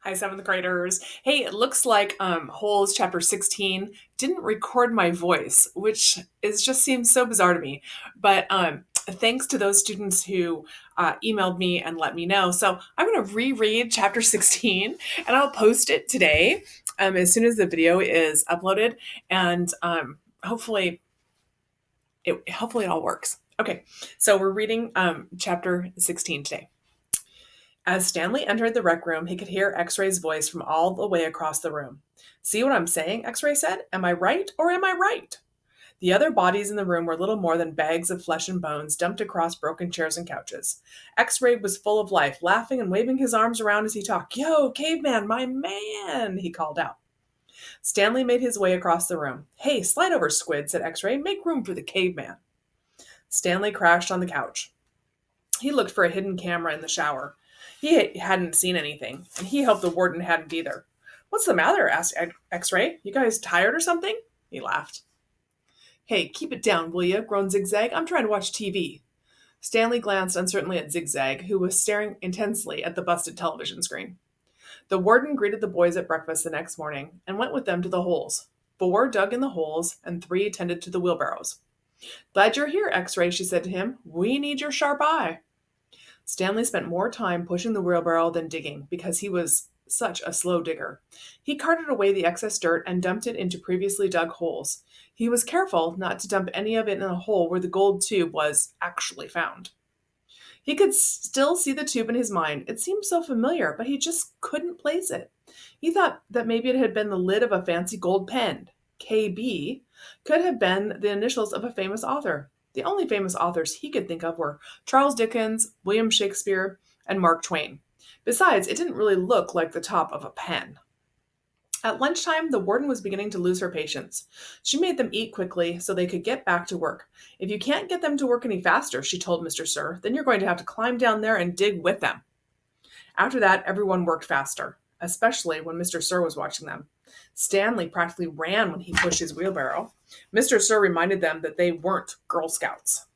Hi, seventh graders. Hey, it looks like Holes chapter 16 didn't record my voice, which is just seems so bizarre to me. But thanks to those students who emailed me and let me know. So I'm going to reread chapter 16 and I'll post it today as soon as the video is uploaded. And hopefully it all works. Okay, so we're reading chapter 16 today. As Stanley entered the rec room, he could hear X-Ray's voice from all the way across the room. "See what I'm saying?" X-Ray said. "Am I right or am I right?" The other bodies in the room were little more than bags of flesh and bones dumped across broken chairs and couches. X-Ray was full of life, laughing and waving his arms around as he talked. "Yo, caveman, my man," he called out. Stanley made his way across the room. "Hey, slide over, Squid," said X-Ray. "Make room for the caveman." Stanley crashed on the couch. He looked for a hidden camera in the shower. He hadn't seen anything, and he hoped the warden hadn't either. "What's the matter?" asked X-Ray. "You guys tired or something?" He laughed. "Hey, keep it down, will you?" groaned Zigzag. "I'm trying to watch TV." Stanley glanced uncertainly at Zigzag, who was staring intensely at the busted television screen. The warden greeted the boys at breakfast the next morning and went with them to the holes. 4 dug in the holes, and 3 tended to the wheelbarrows. "Glad you're here, X-Ray," she said to him. "We need your sharp eye." Stanley spent more time pushing the wheelbarrow than digging because he was such a slow digger. He carted away the excess dirt and dumped it into previously dug holes. He was careful not to dump any of it in a hole where the gold tube was actually found. He could still see the tube in his mind. It seemed so familiar, but he just couldn't place it. He thought that maybe it had been the lid of a fancy gold pen. KB could have been the initials of a famous author. The only famous authors he could think of were Charles Dickens, William Shakespeare, and Mark Twain. Besides, it didn't really look like the top of a pen. At lunchtime, the warden was beginning to lose her patience. She made them eat quickly so they could get back to work. "If you can't get them to work any faster," she told Mr. Sir, "then you're going to have to climb down there and dig with them." After that, everyone worked faster, especially when Mr. Sir was watching them. Stanley practically ran when he pushed his wheelbarrow. Mr. Sir reminded them that they weren't Girl Scouts.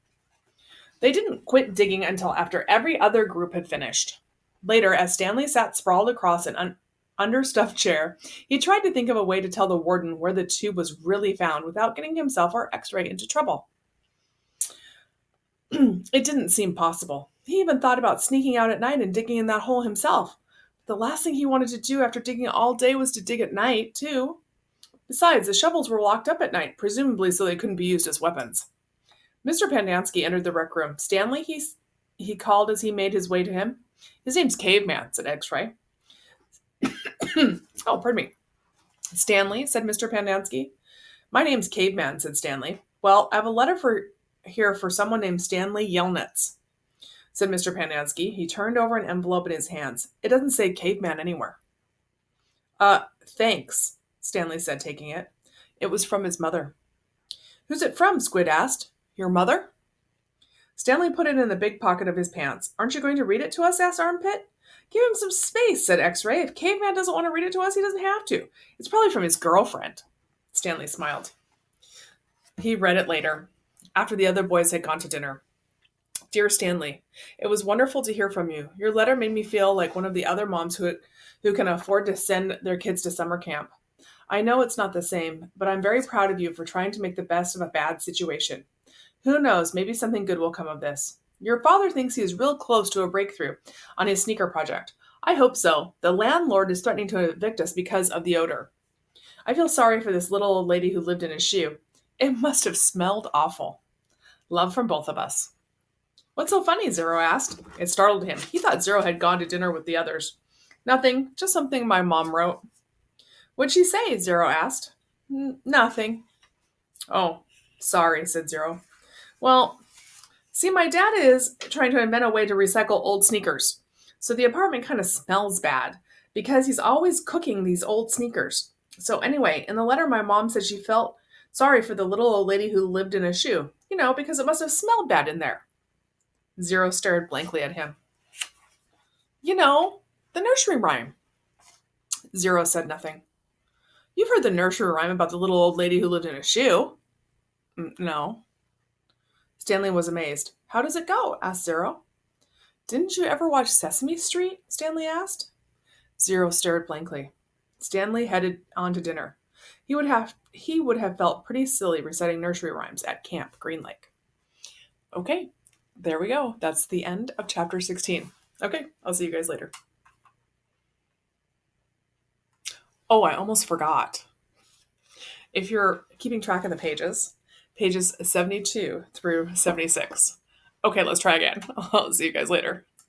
They didn't quit digging until after every other group had finished. Later, as Stanley sat sprawled across an understuffed chair, he tried to think of a way to tell the warden where the tube was really found without getting himself or X-Ray into trouble. It didn't seem possible. He even thought about sneaking out at night and digging in that hole himself. The last thing he wanted to do after digging all day was to dig at night, too. Besides, the shovels were locked up at night, presumably so they couldn't be used as weapons. Mr. Pandansky entered the rec room. "Stanley," he called as he made his way to him. "His name's Caveman," said X-Ray. Oh, pardon me. "Stanley," said Mr. Pandansky. "My name's Caveman," said Stanley. "Well, I have a letter here for someone named Stanley Yelnats," said Mr. Pandansky. He turned over an envelope in his hands. "It doesn't say Caveman anywhere." Thanks," Stanley said, taking it. It was from his mother. "Who's it from?" Squid asked. "Your mother?" Stanley put it in the big pocket of his pants. "Aren't you going to read it to us?" asked Armpit. "Give him some space," said X-Ray. "If Caveman doesn't want to read it to us, he doesn't have to. It's probably from his girlfriend." Stanley smiled. He read it later, after the other boys had gone to dinner. "Dear Stanley, it was wonderful to hear from you. Your letter made me feel like one of the other moms who can afford to send their kids to summer camp. I know it's not the same, but I'm very proud of you for trying to make the best of a bad situation. Who knows, maybe something good will come of this. Your father thinks he is real close to a breakthrough on his sneaker project. I hope so. The landlord is threatening to evict us because of the odor. I feel sorry for this little old lady who lived in his shoe. It must have smelled awful. Love from both of us." "What's so funny?" Zero asked. It startled him. He thought Zero had gone to dinner with the others. "Nothing, just something my mom wrote." "What'd she say?" Zero asked. Nothing." "Oh, sorry," said Zero. "Well, see, my dad is trying to invent a way to recycle old sneakers. So the apartment kind of smells bad because he's always cooking these old sneakers. So anyway, in the letter, my mom said she felt sorry for the little old lady who lived in a shoe, because it must have smelled bad in there." Zero stared blankly at him. The nursery rhyme." Zero said nothing. "You've heard the nursery rhyme about the little old lady who lived in a shoe." No." Stanley was amazed. "How does it go?" asked Zero. "Didn't you ever watch Sesame Street?" Stanley asked. Zero stared blankly. Stanley headed on to dinner. He would have felt pretty silly reciting nursery rhymes at Camp Green Lake. Okay, there we go. That's the end of chapter 16. Okay, I'll see you guys later. Oh, I almost forgot. If you're keeping track of the pages 72 through 76. Okay, let's try again. I'll see you guys later.